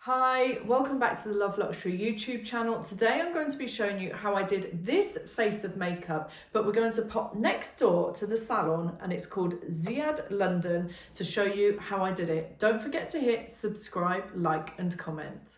Hi, welcome back to the Love Luxury YouTube channel. Today I'm going to be showing you how I did this face of makeup, but we're going to pop next door to the salon and it's called Ziad London to show you how I did it. Don't forget to hit subscribe, like and comment.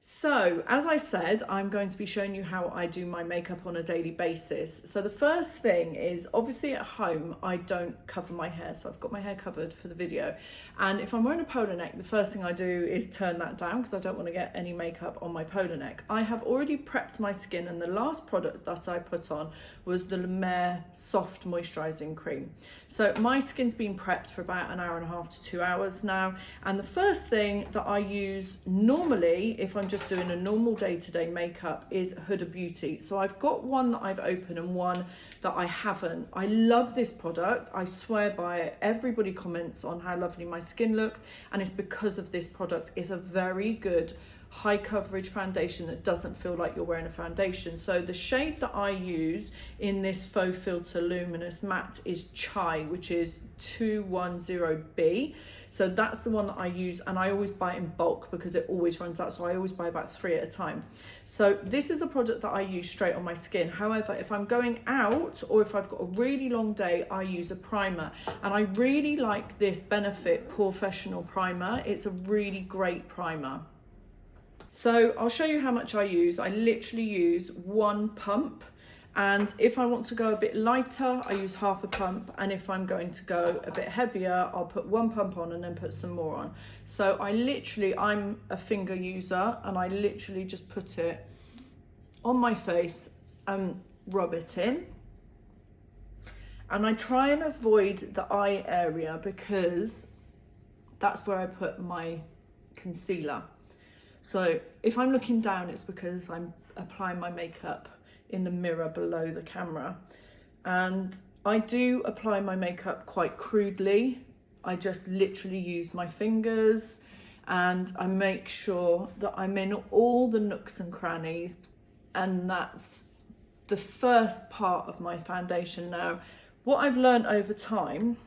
So, as I said, I'm going to be showing you how I do my makeup on a daily basis. So the first thing is, obviously at home, I don't cover my hair. So I've got my hair covered for the video. And if I'm wearing a polo neck, the first thing I do is turn that down because I don't want to get any makeup on my polo neck. I have already prepped my skin and the last product that I put on was the La Mer Soft Moisturising Cream. So my skin's been prepped for about an hour and a half to 2 hours now. And the first thing that I use normally, if I'm just doing a normal day-to-day makeup, is Huda Beauty. So I've got one that I've opened and one that I haven't. I love this product. I swear by it. Everybody comments on how lovely my skin looks, and it's because of this product. It's a very good high coverage foundation that doesn't feel like you're wearing a foundation. So the shade that I use in this Faux Filter Luminous Matte is Chai, which is 210B. So that's the one that I use, and I always buy it in bulk because it always runs out. So I always buy about 3 at a time. So this is the product that I use straight on my skin. However, if I'm going out or if I've got a really long day, I use a primer. And I really like this Benefit Professional Primer. It's a really great primer. So I'll show you how much I use. I literally use 1 pump. And if I want to go a bit lighter, I use half a pump. And if I'm going to go a bit heavier, I'll put 1 pump on and then put some more on. So I'm a finger user, and I literally just put it on my face and rub it in. And I try and avoid the eye area because that's where I put my concealer. So if I'm looking down, it's because I'm applying my makeup in the mirror below the camera. And I do apply my makeup quite crudely. I just literally use my fingers and I make sure that I'm in all the nooks and crannies. And that's the first part of my foundation. Now, what I've learned over time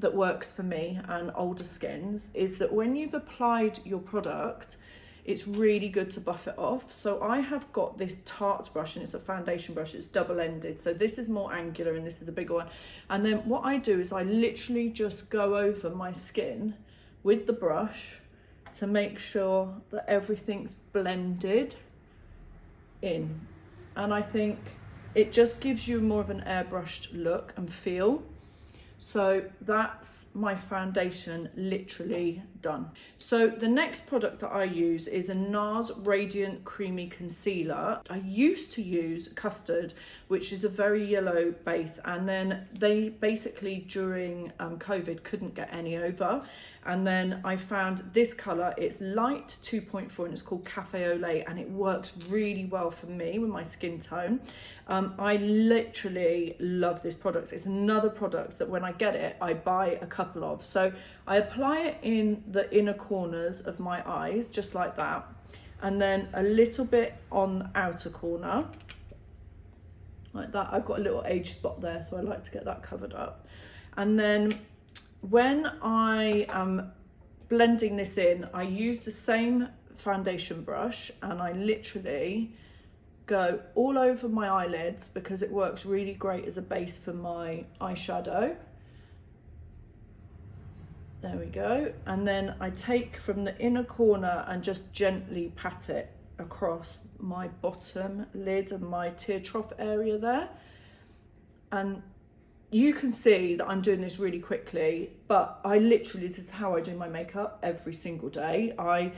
that works for me and older skins is that when you've applied your product, it's really good to buff it off. So I have got this Tarte brush, and it's a foundation brush. It's double-ended. So this is more angular and this is a bigger one. And then what I do is I literally just go over my skin with the brush to make sure that everything's blended in. And I think it just gives you more of an airbrushed look and feel. So that's my foundation literally done. So the next product that I use is a NARS Radiant Creamy Concealer. I used to use Custard, which is a very yellow base, and then they basically during COVID couldn't get any over. And then I found this colour. It's light 2.4 and it's called Cafe au Lait, and it works really well for me with my skin tone. I literally love this product. It's another product that when I get it, I buy a couple of. So I apply it in the inner corners of my eyes, just like that. And then a little bit on the outer corner, like that. I've got a little age spot there, so I like to get that covered up. And then when I am blending this in, I use the same foundation brush and I literally go all over my eyelids because it works really great as a base for my eyeshadow. There we go. And then I take from the inner corner and just gently pat it across my bottom lid and my tear trough area there. And you can see that I'm doing this really quickly, but this is how I do my makeup every single day. I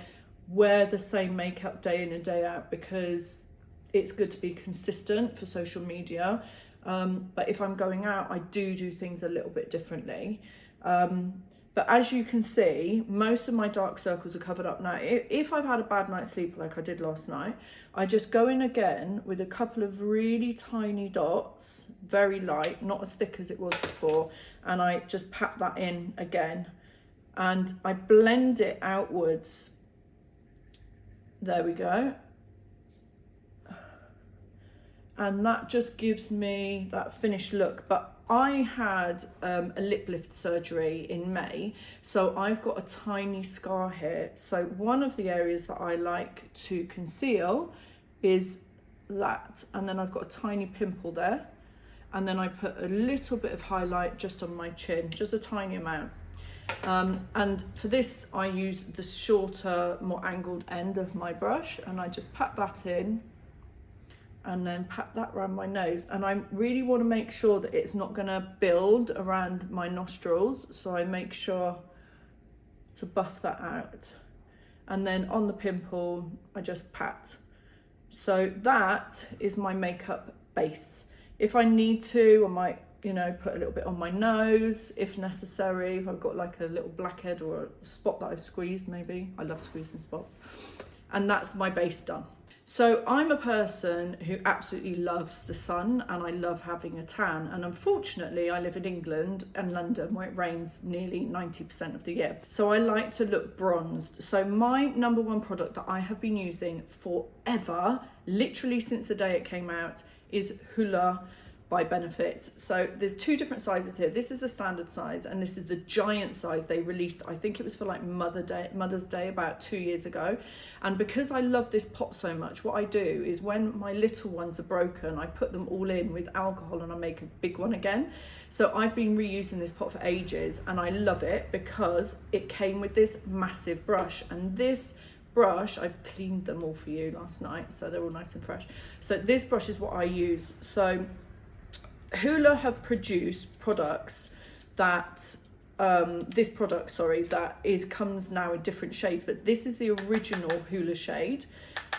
wear the same makeup day in and day out because it's good to be consistent for social media. But if I'm going out, I do things a little bit differently. But as you can see, most of my dark circles are covered up now. If I've had a bad night's sleep like I did last night, I just go in again with a couple of really tiny dots, very light, not as thick as it was before, and I just pat that in again. And I blend it outwards. There we go. And that just gives me that finished look. But I had a lip lift surgery in May, so I've got a tiny scar here. So one of the areas that I like to conceal is that, and then I've got a tiny pimple there, and then I put a little bit of highlight just on my chin, just a tiny amount. And for this I use the shorter, more angled end of my brush, and I just pat that in and then pat that around my nose. And I really want to make sure that it's not going to build around my nostrils, so I make sure to buff that out. And then on the pimple I just pat. So that is my makeup base. If I need to, I might, you know, put a little bit on my nose if necessary, if I've got like a little blackhead or a spot that I've squeezed maybe. I love squeezing spots. And that's my base done. So I'm a person who absolutely loves the sun, and I love having a tan. And unfortunately, I live in England and London where it rains nearly 90% of the year. So I like to look bronzed. So my number one product that I have been using forever, literally since the day it came out, is Hoola by Benefit. So there's two different sizes here. This is the standard size, and this is the giant size they released. I think it was for like Mother's Day about 2 years ago. And because I love this pot so much, what I do is when my little ones are broken, I put them all in with alcohol and I make a big one again. So I've been reusing this pot for ages, and I love it because it came with this massive brush. And this brush, I've cleaned them all for you last night, so they're all nice and fresh. So this brush is what I use. So Hoola have produced products that this product, sorry, that comes now in different shades, but this is the original Hoola shade.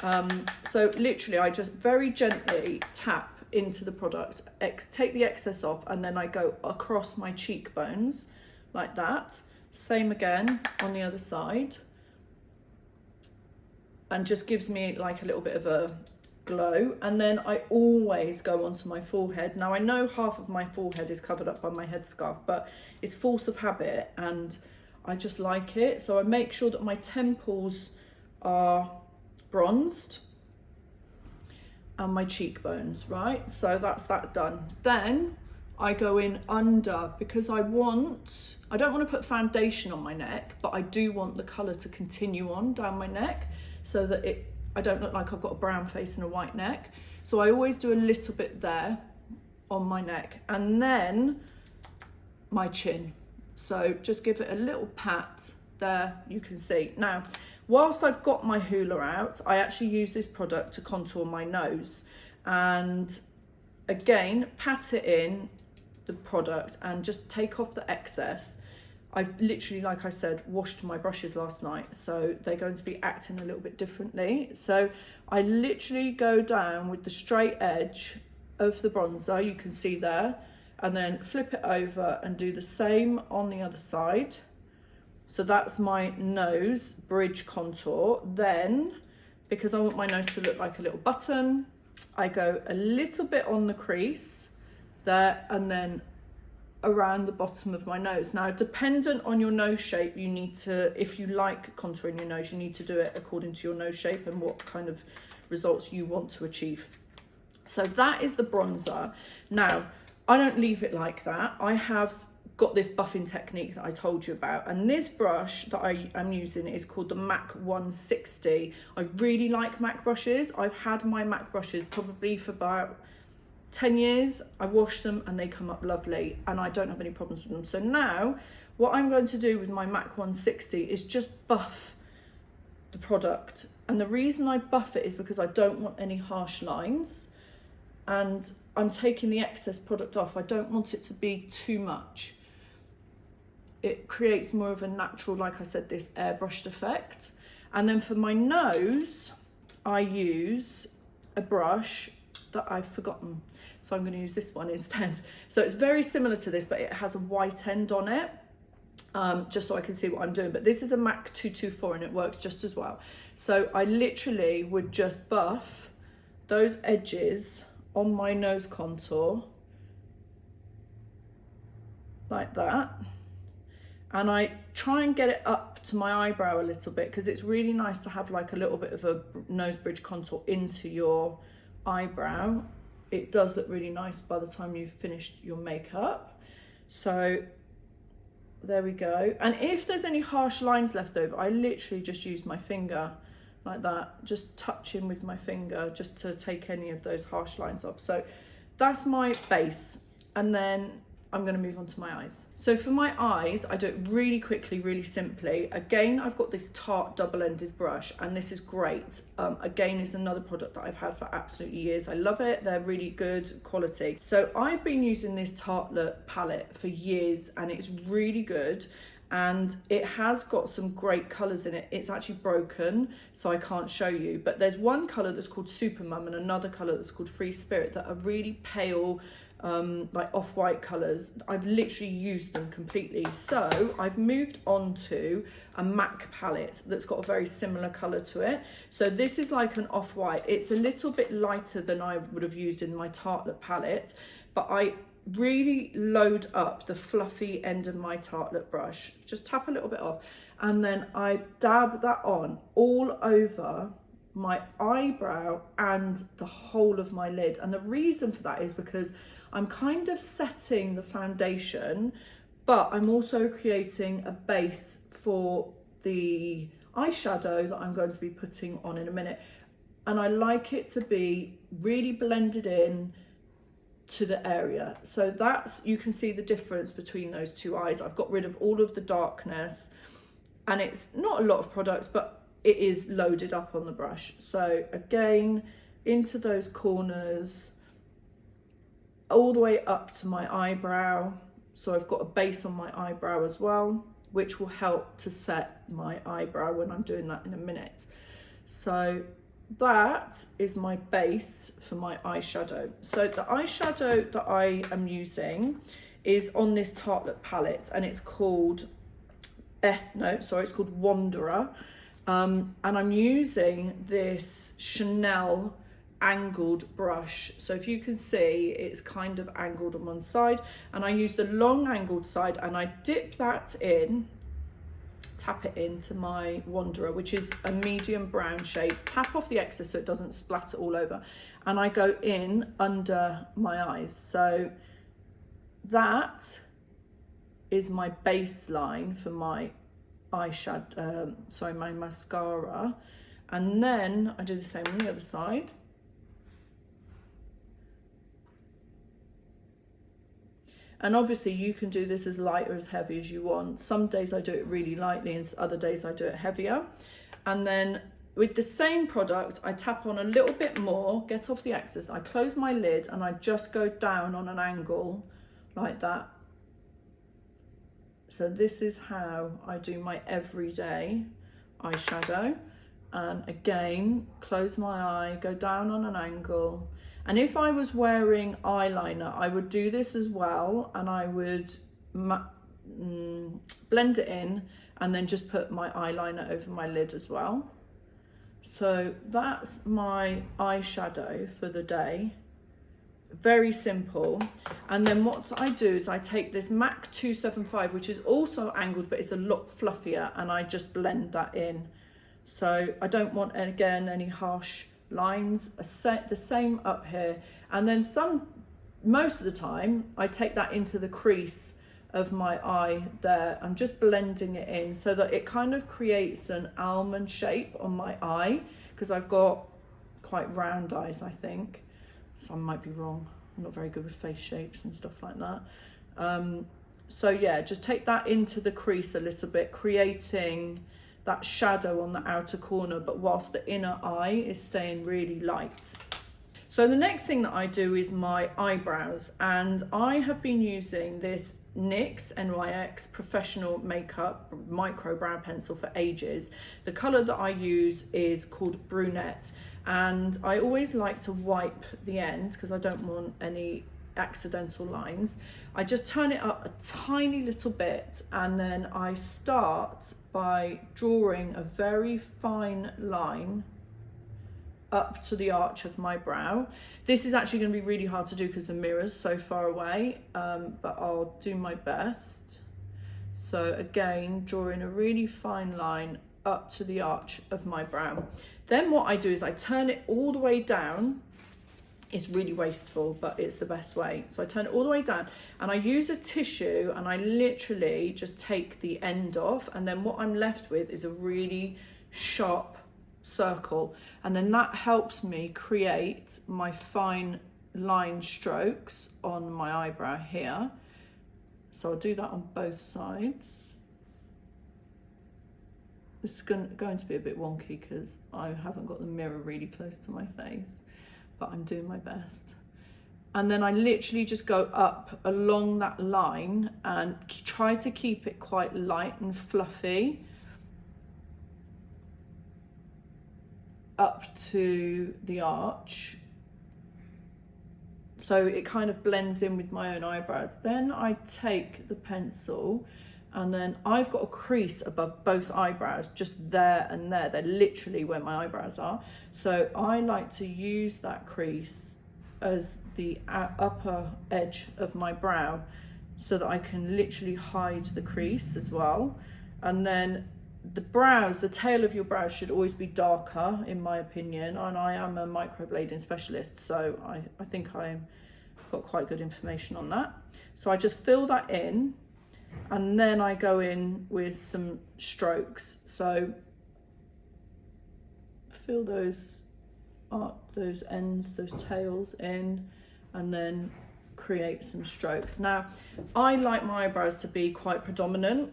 So literally I just very gently tap into the product, take the excess off, and then I go across my cheekbones like that. Same again on the other side, and just gives me like a little bit of a glow. And then I always go onto my forehead. Now I know half of my forehead is covered up by my headscarf, but it's force of habit and I just like it. So I make sure that my temples are bronzed and my cheekbones, right? So that's that done. Then I go in under, because I don't want to put foundation on my neck, but I do want the colour to continue on down my neck so that I don't look like I've got a brown face and a white neck. So I always do a little bit there on my neck, and then my chin. So just give it a little pat there, you can see. Now, whilst I've got my Hoola out, I actually use this product to contour my nose. And again, pat it in the product and just take off the excess. I've literally, like I said, washed my brushes last night, so they're going to be acting a little bit differently. So I literally go down with the straight edge of the bronzer, you can see there, and then flip it over and do the same on the other side. So that's my nose bridge contour. Then, because I want my nose to look like a little button, I go a little bit on the crease there and then around the bottom of my nose. Now, dependent on your nose shape, you need to, if you like contouring your nose, you need to do it according to your nose shape and what kind of results you want to achieve. So that is the bronzer. Now, I don't leave it like that. I have got this buffing technique that I told you about, and this brush that I am using is called the MAC 160. I really like MAC brushes. I've had my MAC brushes probably for about 10 years. I wash them and they come up lovely, and I don't have any problems with them. So now what I'm going to do with my MAC 160 is just buff the product. And the reason I buff it is because I don't want any harsh lines, and I'm taking the excess product off. I don't want it to be too much. It creates more of a natural, like I said, this airbrushed effect. And then for my nose, I use a brush that I've forgotten. So I'm going to use this one instead. So it's very similar to this, but it has a white end on it, just so I can see what I'm doing. But this is a MAC 224 and it works just as well. So I literally would just buff those edges on my nose contour like that. And I try and get it up to my eyebrow a little bit, because it's really nice to have like a little bit of a nose bridge contour into your eyebrow. it does look really nice by the time you've finished your makeup. So there we go. And if there's any harsh lines left over, I literally just use my finger like that, just touching with my finger just to take any of those harsh lines off. So that's my base. And then I'm going to move on to my eyes. So for my eyes, I do it really quickly, really simply. Again, I've got this Tarte double-ended brush, and this is great. Again, it's another product that I've had for absolutely years. I love it. They're really good quality. So I've been using this Tartelette palette for years, and it's really good. And it has got some great colours in it. It's actually broken, so I can't show you. But there's one colour that's called Supermum and another colour that's called Free Spirit that are really pale, like off-white colours. I've literally used them completely. So I've moved on to a MAC palette that's got a very similar colour to it. So this is like an off-white. It's a little bit lighter than I would have used in my Tartelette palette, but I really load up the fluffy end of my Tartelette brush, just tap a little bit off, and then I dab that on all over my eyebrow and the whole of my lid. And the reason for that is because I'm kind of setting the foundation, but I'm also creating a base for the eyeshadow that I'm going to be putting on in a minute. And I like it to be really blended in to the area. So that's, you can see the difference between those two eyes. I've got rid of all of the darkness, and it's not a lot of products, but it is loaded up on the brush. So again, into those corners, all the way up to my eyebrow. So I've got a base on my eyebrow as well, which will help to set my eyebrow when I'm doing that in a minute. So that is my base for my eyeshadow. So the eyeshadow that I am using is on this Tartelette palette, and it's called it's called Wanderer. And I'm using this Chanel angled brush. So if you can see, it's kind of angled on one side, and I use the long angled side, and I dip that in, tap it into my Wanderer, which is a medium brown shade. Tap off the excess so it doesn't splatter all over, and I go in under my eyes. So that is my baseline for my eyeshadow, my mascara. And then I do the same on the other side. And obviously you can do this as light or as heavy as you want. Some days I do it really lightly, and other days I do it heavier. And then with the same product, I tap on a little bit more, get off the excess, I close my lid, and I just go down on an angle like that. So this is how I do my everyday eyeshadow. And again, close my eye, go down on an angle. And if I was wearing eyeliner, I would do this as well, and I would blend it in and then just put my eyeliner over my lid as well. So that's my eyeshadow for the day. Very simple. And then what I do is I take this MAC 275, which is also angled, but it's a lot fluffier, and I just blend that in. So I don't want, again, any harsh lines. The same up here. And then most of the time I take that into the crease of my eye there. I'm just blending it in so that it kind of creates an almond shape on my eye, because I've got quite round eyes, I think. So I might be wrong. I'm not very good with face shapes and stuff like that. So yeah, just take that into the crease a little bit, creating that shadow on the outer corner, but whilst the inner eye is staying really light. So the next thing that I do is my eyebrows, and I have been using this NYX NYX Professional Makeup Micro Brow Pencil for ages. The colour that I use is called Brunette, and I always like to wipe the end because I don't want any accidental lines. I just turn it up a tiny little bit, and then I start by drawing a very fine line up to the arch of my brow. This is actually going to be really hard to do because the mirror's so far away, but I'll do my best. So again, drawing a really fine line up to the arch of my brow. Then what I do is I turn it all the way down, It's really wasteful, but it's the best way. So I turn it all the way down and I use a tissue and I literally just take the end off, and then what I'm left with is a really sharp circle, and then that helps me create my fine line strokes on my eyebrow here. So I'll do that on both sides. This is going to be a bit wonky because I haven't got the mirror really close to my face, but I'm doing my best. And then I literally just go up along that line and try to keep it quite light and fluffy up to the arch, so it kind of blends in with my own eyebrows. Then I take the pencil and then I've got a crease above both eyebrows, just there and there. They're literally where my eyebrows are. So I like to use that crease as the upper edge of my brow so that I can literally hide the crease as well. And then the brows, the tail of your brows should always be darker, in my opinion, and I am a microblading specialist, so I think I've got quite good information on that. So I just fill that in, and then I go in with some strokes. So fill those ends, those tails in, and then create some strokes. Now, I like my eyebrows to be quite predominant.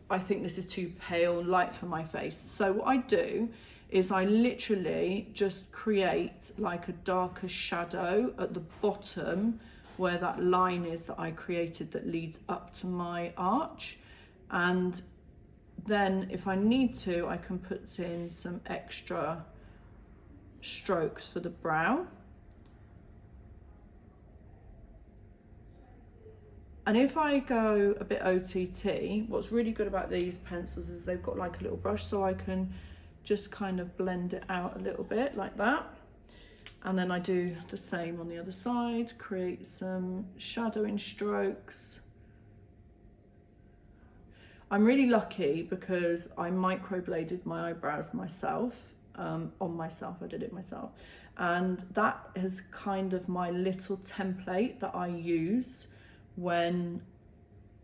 I think this is too pale and light for my face. So what I do is I literally just create like a darker shadow at the bottom where that line is that I created that leads up to my arch. And then if I need to, I can put in some extra strokes for the brow. And if I go a bit OTT, what's really good about these pencils is they've got like a little brush, so I can just kind of blend it out a little bit like that. And then I do the same on the other side, create some shadowing strokes. I'm really lucky because I microbladed my eyebrows myself, on myself, I did it myself. And that is kind of my little template that I use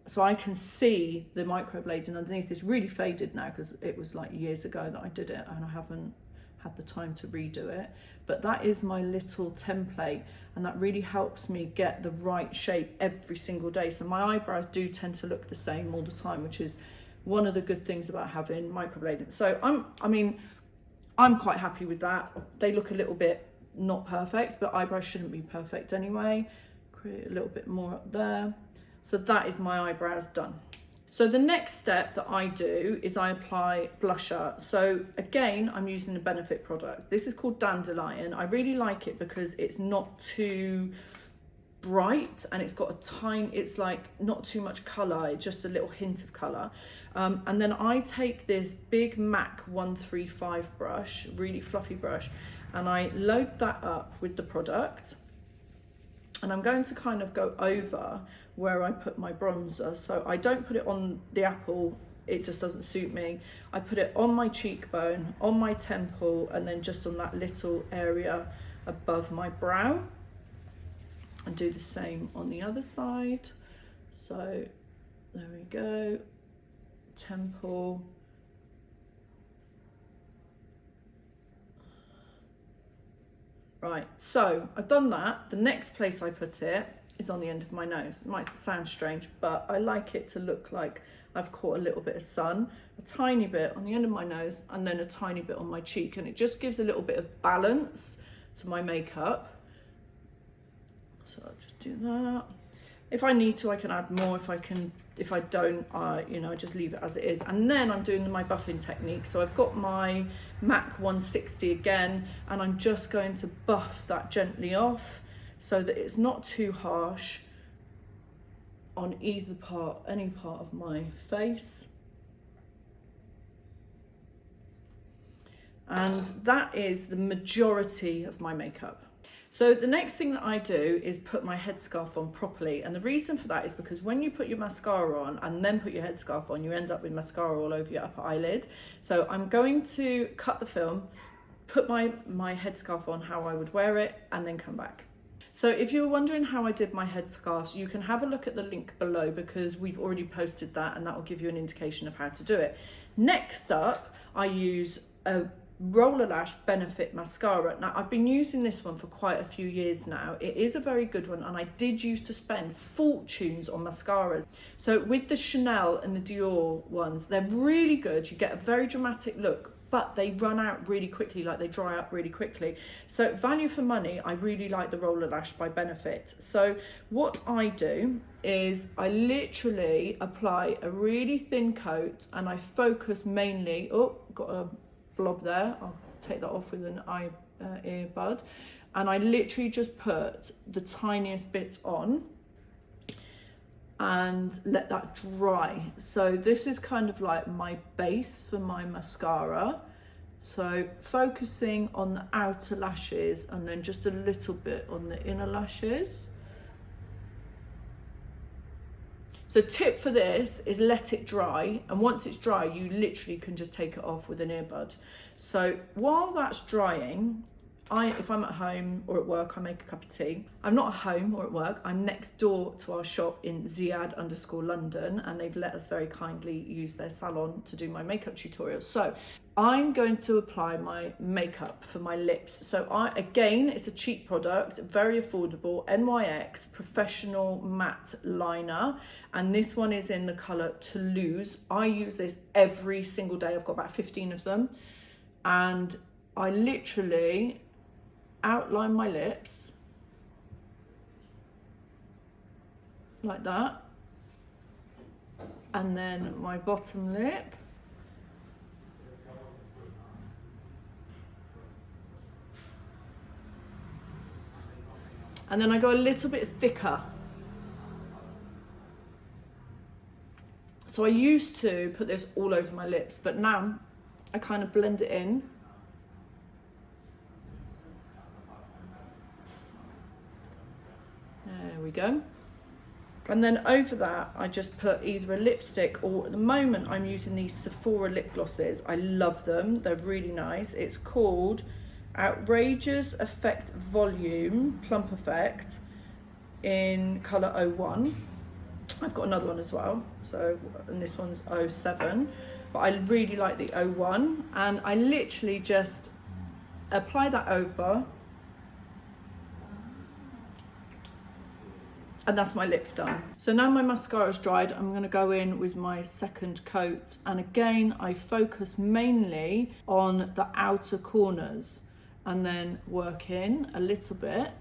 so I can see the microblading underneath. It's really faded now because it was like years ago that I did it and I haven't had the time to redo it. But that is my little template, and that really helps me get the right shape every single day. So my eyebrows do tend to look the same all the time, which is one of the good things about having microblading. So I'm quite happy with that. They look a little bit not perfect, but eyebrows shouldn't be perfect anyway. Create a little bit more up there. So that is my eyebrows done. So the next step that I do is I apply blusher. So again, I'm using a Benefit product. This is called Dandelion. I really like it because it's not too bright and it's like not too much color, just a little hint of color. And then I take this big MAC 135 brush, really fluffy brush, and I load that up with the product. And I'm going to kind of go over where I put my bronzer. So I don't put it on the apple, it just doesn't suit me. I put it on my cheekbone, on my temple, and then just on that little area above my brow. And do the same on the other side. So there we go, temple. Right, so I've done that. The next place I put it is on the end of my nose. It might sound strange, but I like it to look like I've caught a little bit of sun, a tiny bit on the end of my nose, and then a tiny bit on my cheek. And it just gives a little bit of balance to my makeup. So I'll just do that. If I need to, I can add more. If I don't, I just leave it as it is. And then I'm doing my buffing technique. So I've got my MAC 160 again, and I'm just going to buff that gently off so that it's not too harsh on any part of my face. And that is the majority of my makeup. So the next thing that I do is put my headscarf on properly. And the reason for that is because when you put your mascara on and then put your headscarf on, you end up with mascara all over your upper eyelid. So I'm going to cut the film, put my headscarf on how I would wear it, and then come back. So if you're wondering how I did my headscarves, you can have a look at the link below because we've already posted that, and that will give you an indication of how to do it. Next up, I use a Roller Lash Benefit mascara. Now I've been using this one for quite a few years now. It is a very good one, and I did used to spend fortunes on mascaras. So with the Chanel and the Dior ones, they're really good. You get a very dramatic look, but they run out really quickly, like they dry up really quickly. So value for money, I really like the Roller Lash by Benefit. So what I do is I literally apply a really thin coat, and I focus mainly, oh, got a blob there, I'll take that off with an earbud, and I literally just put the tiniest bit on and let that dry. So this is kind of like my base for my mascara. So focusing on the outer lashes and then just a little bit on the inner lashes. So tip for this is let it dry, and once it's dry you literally can just take it off with an earbud. So while that's drying, if I'm at home or at work, I make a cup of tea. I'm not at home or at work, I'm next door to our shop in Ziad_London, and they've let us very kindly use their salon to do my makeup tutorials. So I'm going to apply my makeup for my lips. So again, it's a cheap product, very affordable, NYX Professional Matte Liner. And this one is in the color Toulouse. I use this every single day. I've got about 15 of them. And I literally outline my lips like that. And then my bottom lip. And then I go a little bit thicker. So I used to put this all over my lips, but now I kind of blend it in. There we go. And then over that, I just put either a lipstick, or at the moment I'm using these Sephora lip glosses. I love them, they're really nice. It's called Outrageous Effect Volume Plump Effect in colour 01. I've got another one as well, so, and this one's 07, but I really like the 01, and I literally just apply that over, and that's my lips done. So now my mascara's dried, I'm going to go in with my second coat, and again I focus mainly on the outer corners and then work in a little bit.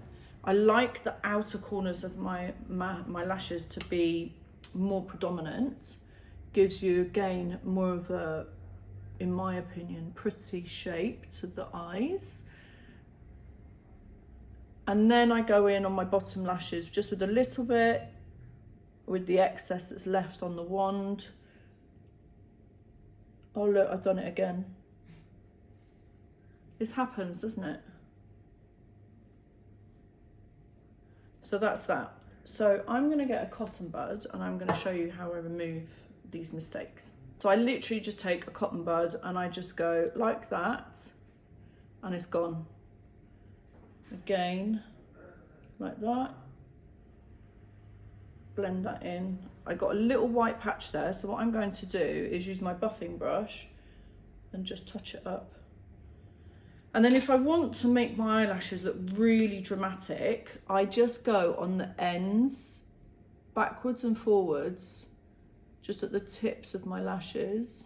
I like the outer corners of my lashes to be more predominant. Gives you again more of a, in my opinion, pretty shape to the eyes. And then I go in on my bottom lashes just with a little bit, with the excess that's left on the wand. Oh look, I've done it again. This happens, doesn't it? So that's that. So I'm gonna get a cotton bud and I'm gonna show you how I remove these mistakes. So I literally just take a cotton bud and I just go like that, and it's gone. Again, like that. Blend that in. I got a little white patch there, so what I'm going to do is use my buffing brush and just touch it up. And then if I want to make my eyelashes look really dramatic, I just go on the ends, backwards and forwards, just at the tips of my lashes.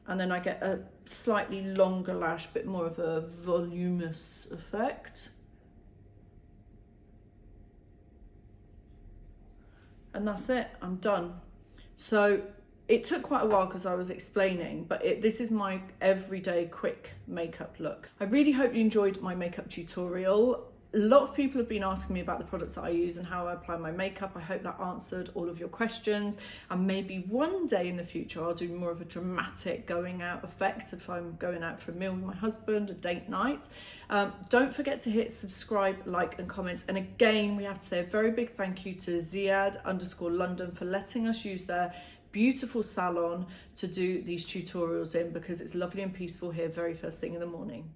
And then I get a slightly longer lash, bit more of a voluminous effect. And that's it, I'm done. So it took quite a while because I was explaining, but this is my everyday quick makeup look. I really hope you enjoyed my makeup tutorial. A lot of people have been asking me about the products that I use and how I apply my makeup. I hope that answered all of your questions, and maybe one day in the future I'll do more of a dramatic going out effect if I'm going out for a meal with my husband, a date night. Don't forget to hit subscribe, like and comment, and again we have to say a very big thank you to Ziad_London for letting us use their beautiful salon to do these tutorials in, because it's lovely and peaceful here very first thing in the morning.